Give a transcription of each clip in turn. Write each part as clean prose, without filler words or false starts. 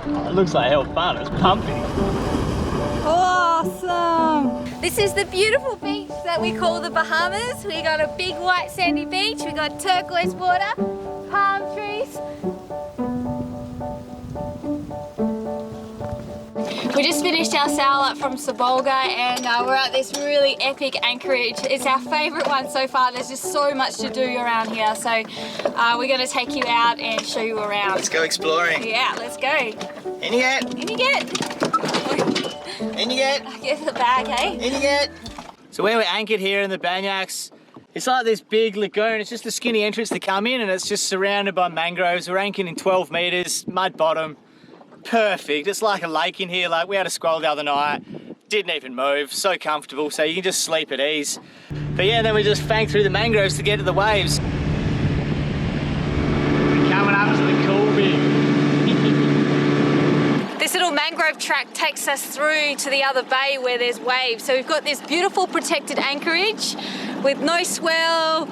Oh, it looks like hell fun. It's pumping. Awesome! This is the beautiful beach that we call the Bahamas. We got a big white sandy beach. We got turquoise water, palm trees. We just finished our sail up from Sabolga and we're at this really epic anchorage. It's our favourite one so far. There's just so much to do around here. So we're going to take you out and show you around. Let's go exploring. Yeah, let's go. In you get. In you get. In you get. I get the bag, eh? In you get. So where we're anchored here in the Banyaks, it's like this big lagoon. It's just a skinny entrance to come in and it's just surrounded by mangroves. We're anchored in 12 metres, mud bottom. Perfect. It's like a lake in here. Like we had a squall the other night, didn't even move, so comfortable, so you can just sleep at ease. But yeah, then we just fang through the mangroves to get to the waves. We're coming up to the cool bit. This little mangrove track takes us through to the other bay where there's waves. So we've got this beautiful protected anchorage with no swell,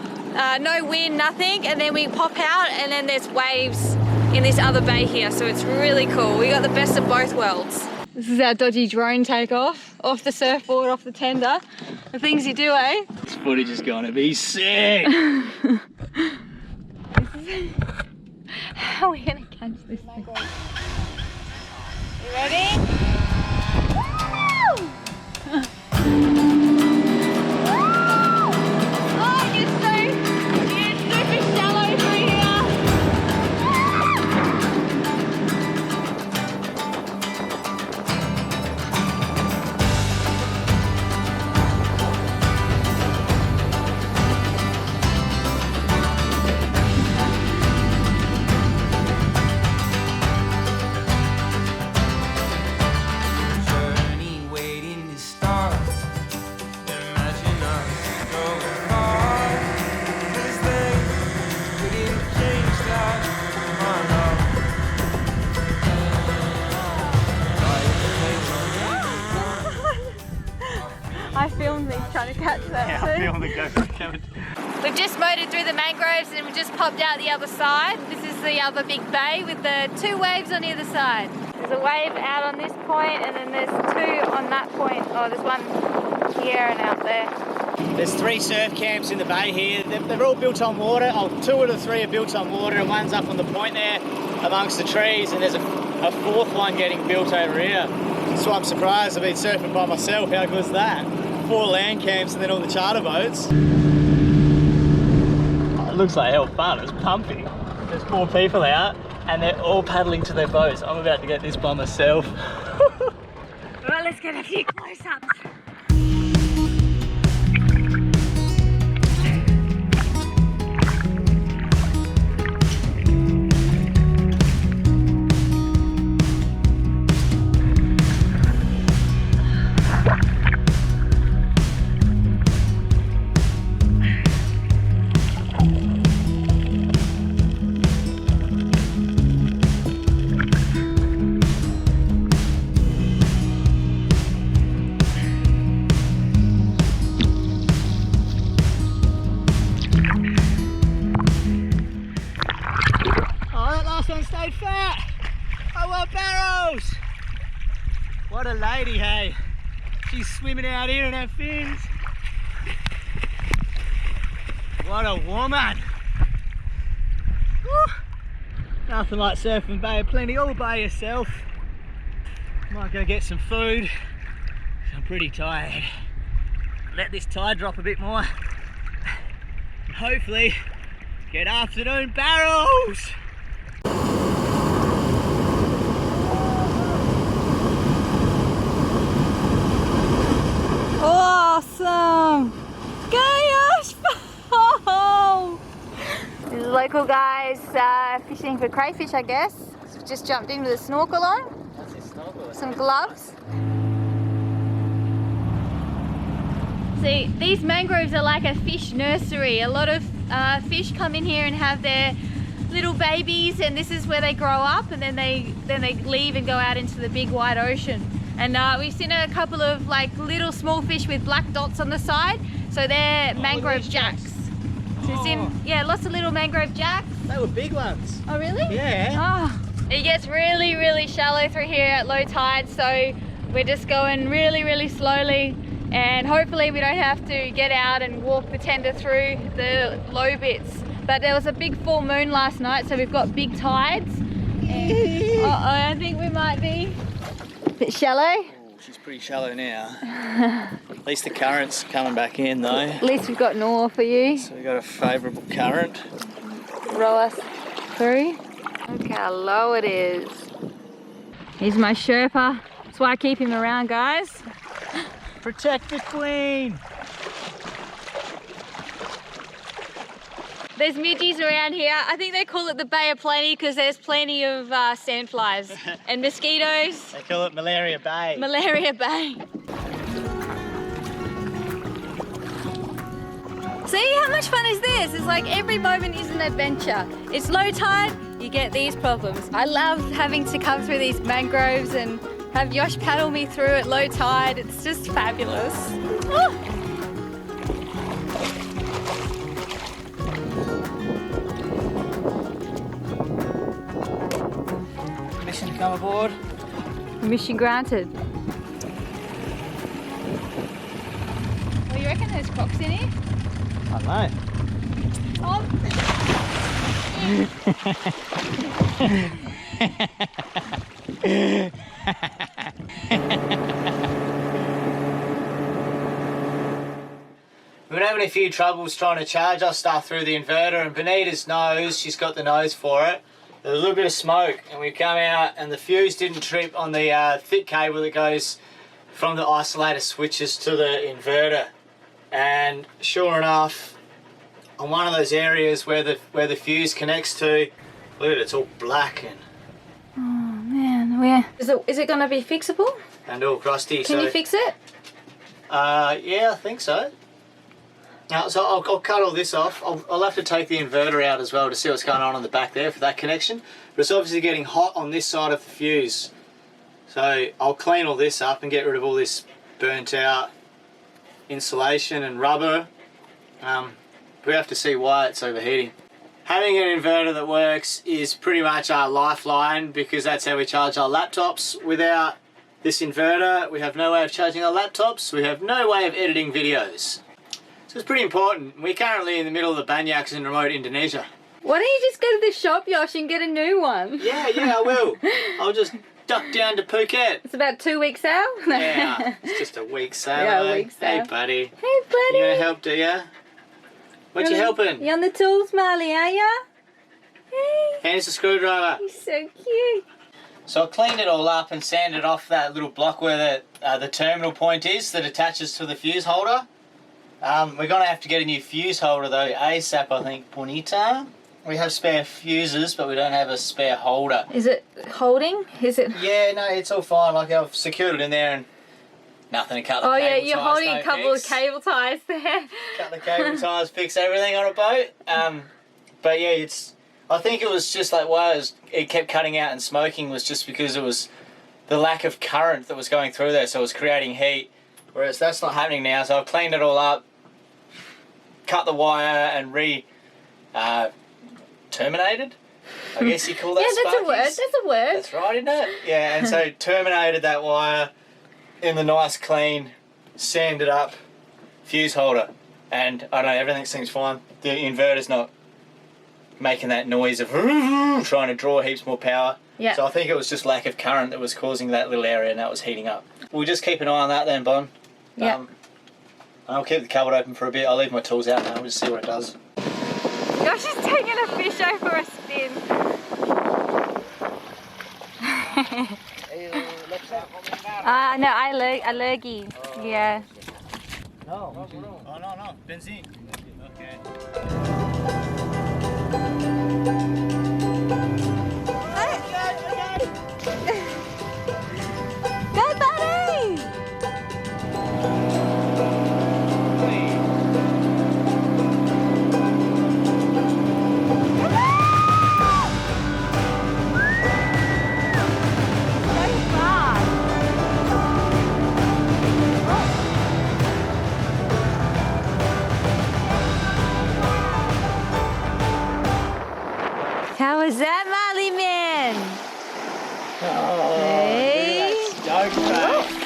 no wind, nothing, and then we pop out and then there's waves in this other bay here, so it's really cool. We got the best of both worlds. This is our dodgy drone takeoff, off the surfboard, off the tender. The things you do, eh? This footage is gonna be sick. How are we gonna catch this thing? You ready? Woo! Oh, you're super shallow through here. I filmed me trying to catch that. Yeah, I filmed the GoPro camera. We've just motored through the mangroves and we've just popped out the other side. This is the other big bay with the two waves on either side. There's a wave out on this point and then there's two on that point. Oh, there's one here and out there. There's 3 surf camps in the bay here. They're all built on water. Oh, 2 of the 3 are built on water and one's up on the point there amongst the trees, and there's a 4th one getting built over here. So I'm surprised I've been surfing by myself. How good is that? 4 land camps and then all the charter boats. Oh, it looks like hell fun. It's pumping. There's 4 people out and they're all paddling to their boats. I'm about to get this by myself. Right, let's get a few close-ups. Stayed fat. I want barrels. What a lady, hey. She's swimming out here in her fins. What a woman. Woo. Nothing like surfing Bay of Plenty all by yourself. Might go get some food. I'm pretty tired. Let this tide drop a bit more. And hopefully get afternoon barrels. Awesome! Go Yash! Oh. These are local guys fishing for crayfish, I guess. So just jumped in with a snorkel on. What's this snorkel? Some gloves. See, these mangroves are like a fish nursery. A lot of fish come in here and have their little babies, and this is where they grow up, and then they leave and go out into the big wide ocean. And we've seen a couple of like little small fish with black dots on the side, so they're mangrove jacks. So we've seen, yeah, lots of little mangrove jacks. They were big ones. Oh really? Yeah. Oh, It gets really, really shallow through here at low tide, so we're just going really, really slowly, and hopefully we don't have to get out and walk the tender through the low bits. But there was a big full moon last night, so we've got big tides. And I think we might be a bit shallow. Oh, she's pretty shallow now. At least the current's coming back in though. At least we've got an oar for you. So we've got a favourable current. Row us through. Look how low it is. He's my Sherpa. That's why I keep him around, guys. Protect the Queen! There's midges around here. I think they call it the Bay of Plenty because there's plenty of sandflies and mosquitoes. They call it Malaria Bay. Malaria Bay. See how much fun is this? It's like every moment is an adventure. It's low tide, you get these problems. I love having to come through these mangroves and have Yosh paddle me through at low tide. It's just fabulous. Oh. Permission to come aboard? Mission granted. Well, you reckon there's crocs in here? I don't know. Oh. We've been having a few troubles trying to charge our stuff through the inverter, and Benita's nose, she's got the nose for it. There's a little bit of smoke, and we've come out and the fuse didn't trip on the thick cable that goes from the isolator switches to the inverter. And sure enough, on one of those areas where the fuse connects to, look at it, it's all black Oh man, where? Is it going to be fixable? and all crusty. Can you fix it? Yeah, I think so. Now, so I'll cut all this off. I'll have to take the inverter out as well to see what's going on the back there for that connection. But it's obviously getting hot on this side of the fuse. So I'll clean all this up and get rid of all this burnt out insulation and rubber. We have to see why it's overheating. Having an inverter that works is pretty much our lifeline, because that's how we charge our laptops. Without this inverter, we have no way of charging our laptops. We have no way of editing videos. So it's pretty important. We're currently in the middle of the Banyaks in remote Indonesia. Why don't you just go to the shop, Yosh, and get a new one? Yeah, I will. I'll just duck down to Phuket. It's about 2 weeks out. Yeah, it's just a week's sail. Yeah, a eh? week's sail. Hey, buddy. Hey, buddy. You gonna help, do ya? What you helping? You on the tools, Marley, are ya? Hey. Hand us a screwdriver. He's so cute. So I cleaned it all up and sanded off that little block where the terminal point is that attaches to the fuse holder. We're going to have to get a new fuse holder though, ASAP I think, Bonita. We have spare fuses, but we don't have a spare holder. Is it holding? Is it? Yeah, no, it's all fine. Like, I've secured it in there and nothing to cut the Oh cable yeah, you're ties, holding no a couple fix. of cable ties there. Cut the cable ties, fix everything on a boat. But yeah, I think it was just like why it kept cutting out and smoking was just because it was the lack of current that was going through there, so it was creating heat. Whereas that's not happening now, so I've cleaned it all up, cut the wire and terminated, I guess you call that. Yeah, that's a word. Sparkies. That's a word. That's right, isn't it? Yeah, and so terminated that wire in the nice clean, sanded up fuse holder. And I don't know, everything seems fine. The inverter's not making that noise of trying to draw heaps more power. Yeah. So I think it was just lack of current that was causing that little area and that was heating up. We'll just keep an eye on that then, Bon. Yeah. I'll keep the cupboard open for a bit. I'll leave my tools out now. We'll just see what it does. Josh is taking a fish out for a spin. No, allergy. Yeah. No. Oh, no. Benzene. Okay. Go, buddy!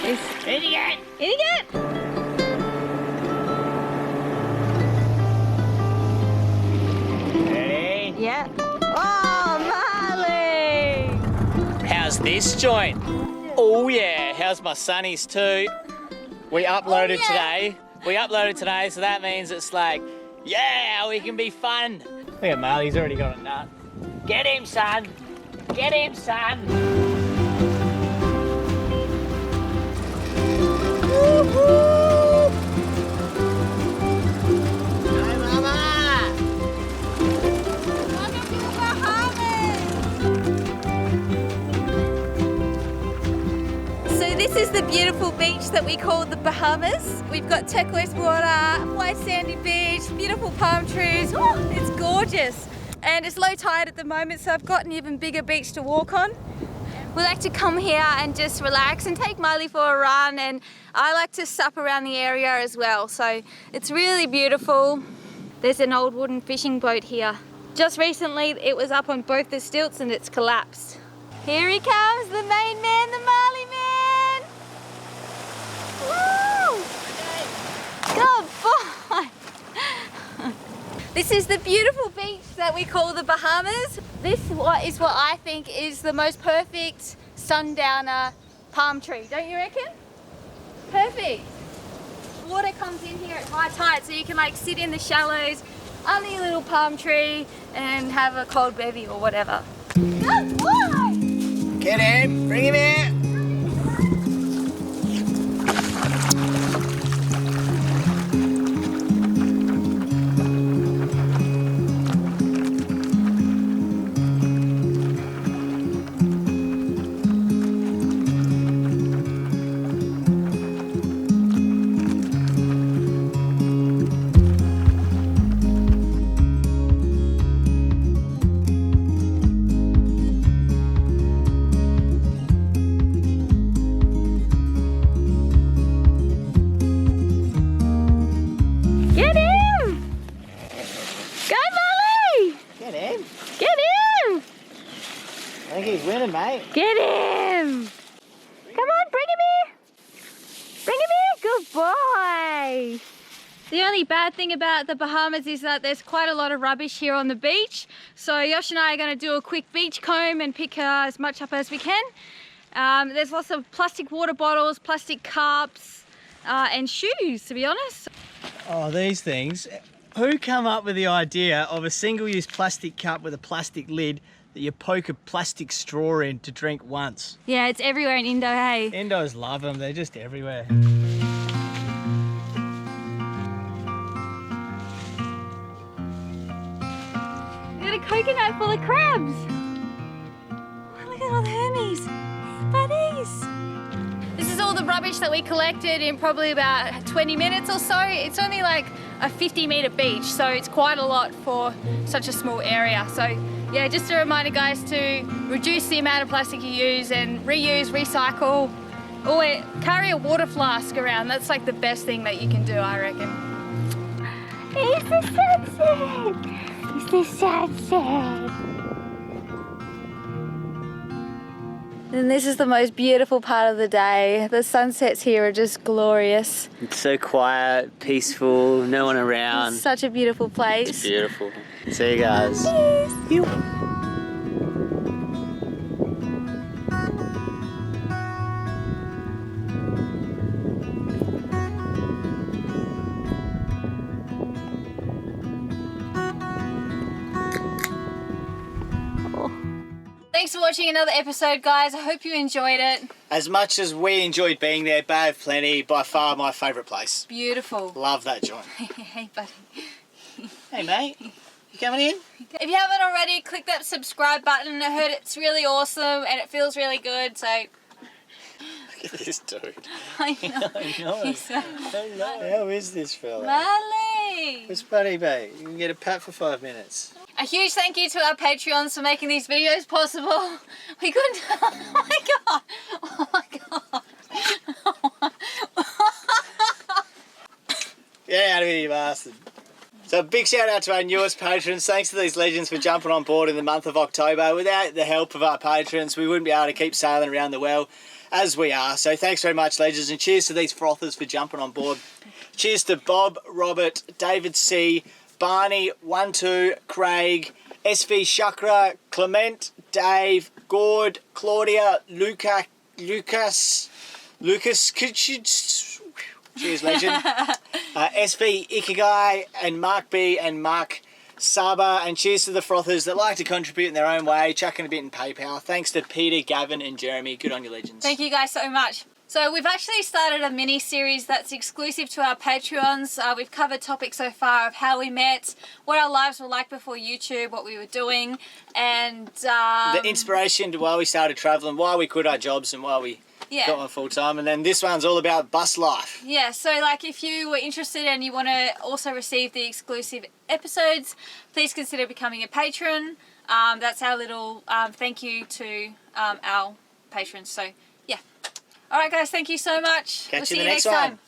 Idiot! Idiot! Ready? Yeah. Oh, Marley! How's this joint? Oh yeah, how's my sunnies too? We uploaded today. We uploaded today, so that means it's like, yeah, we can be fun. Look at Marley, he's already got a nut. Get him, son! Get him, son! Woo-hoo! Hi, Mama! Welcome to the Bahamas! So this is the beautiful beach that we call the Bahamas. We've got turquoise water, white sandy beach, beautiful palm trees. Oh, it's gorgeous. And it's low tide at the moment, so I've got an even bigger beach to walk on. We like to come here and just relax and take Miley for a run, and I like to sup around the area as well. So it's really beautiful. There's an old wooden fishing boat here. Just recently it was up on both the stilts and it's collapsed. Here he comes, the main man, the Marley man. Woo! Good boy. This is the beautiful beach that we call the Bahamas. This is what I think is the most perfect sundowner palm tree, don't you reckon? Perfect. Water comes in here at high tide, so you can like sit in the shallows under your little palm tree and have a cold bevy or whatever. Good boy! Get him! Bring him here! Get him! Go, Molly! Get him! Get him! I think he's winning, mate. Get him! Come on, bring him here! Bring him here! Good boy! The only bad thing about the Bahamas is that there's quite a lot of rubbish here on the beach. So Yosh and I are going to do a quick beach comb and pick as much up as we can. There's lots of plastic water bottles, plastic cups, and shoes, to be honest. Oh, these things. Who come up with the idea of a single-use plastic cup with a plastic lid that you poke a plastic straw in to drink once? Yeah, it's everywhere in Indo, hey? Indos love them, they're just everywhere. We got a coconut full of crabs. Oh, look at all the Hermes. Buddies. This is all the rubbish that we collected in probably about 20 minutes or so. It's only like a 50-meter beach, so it's quite a lot for such a small area. So yeah, just a reminder, guys, to reduce the amount of plastic you use and reuse, recycle. Or carry a water flask around. That's like the best thing that you can do, I reckon. It's the sunset. It's the sunset. And this is the most beautiful part of the day. The sunsets here are just glorious. It's so quiet, peaceful, no one around. It's such a beautiful place. It's beautiful. See you guys. Yes. Thanks for watching another episode, guys. I hope you enjoyed it. As much as we enjoyed being there, Bay of Plenty, by far my favourite place. Beautiful. Love that joint. Hey, buddy. Hey, mate. You coming in? If you haven't already, click that subscribe button. I heard it's really awesome and it feels really good, so... Look at this dude. I know. I know. He's so... How is this fella? Marley! It's Buddy Bay. You can get a pat for 5 minutes. A huge thank you to our Patreons for making these videos possible. We couldn't... Oh my god! Oh my god! Get out of here, you bastard. So a big shout out to our newest patrons. Thanks to these legends for jumping on board in the month of October. Without the help of our patrons, we wouldn't be able to keep sailing around the well as we are. So thanks very much, legends, and cheers to these frothers for jumping on board. Cheers to Bob, Robert, David C, Barney, 1-2, Craig, SV Shakra, Clement, Dave, Gord, Claudia, Lucas, cheers, legend. SV Ikigai and Mark B and Mark Saba, and cheers to the frothers that like to contribute in their own way, chucking a bit in PayPal. Thanks to Peter, Gavin and Jeremy. Good on you, legends. Thank you guys so much. So we've actually started a mini series that's exclusive to our Patreons. We've covered topics so far of how we met, what our lives were like before YouTube, what we were doing, and the inspiration to why we started travelling, why we quit our jobs and why we got one full time. And then this one's all about bus life. Yeah, so like if you were interested and you want to also receive the exclusive episodes, please consider becoming a patron. That's our little thank you to our patrons. So yeah. All right, guys, thank you so much. Catch We'll you in the see you next next one. time.